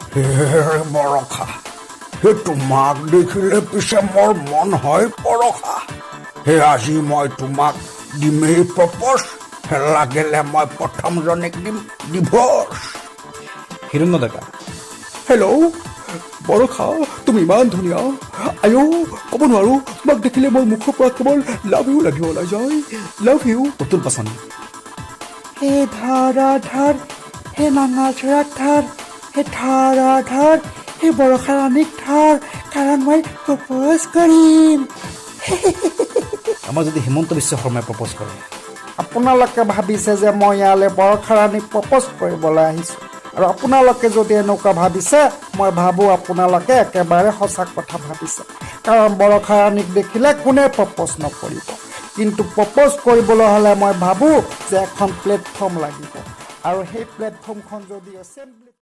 বৰষা হে তোমাক দেখিলে পিছে মোৰ মন হয় পৰখা হে আজি মই তোমাক দিমেই প্ৰপ'জ লাগিলে মই প্ৰথমজনীক দিম ডিভ'ৰ্চ হিৰণ্য ডেকা হেল্ল' বৰষা তুমি ইমান ধুনীয়া আইঅ ক'ব নোৱাৰো তোমাক দেখিলে মোৰ মুখৰ পৰা কেৱল লাভ ইউ লাগিব ওলাই যায় লাভ ইউ পুতুল পাচনি হে ধৰাধৰ হে মাঙাচৰাক ধৰ হে ধৰাধৰ হে বৰষা ৰাণীক ধৰ কাৰণ মই প্ৰপ'জ কৰিম আমাৰ যদি হিমন্ত বিশ্ব শৰ্মাই প্ৰপ'জ কৰে আপোনালোকে ভাবিছে যে মই ইয়ালৈ বৰষা ৰাণীক প্ৰপ'জ কৰিবলৈ আহিছোঁ আৰু আপোনালোকে যদি এনেকুৱা ভাবিছে মই ভাবোঁ আপোনালোকে একেবাৰে সঁচা কথা ভাবিছে কাৰণ বৰষা ৰাণীক দেখিলে কোনে প্ৰপ'জ নকৰিব কিন্তু প্ৰপ'জ কৰিবলৈ হ'লে মই ভাবোঁ যে এখন প্লেটফৰ্ম লাগিব আৰু সেই প্লেটফৰ্মখন যদি এছেম্বলি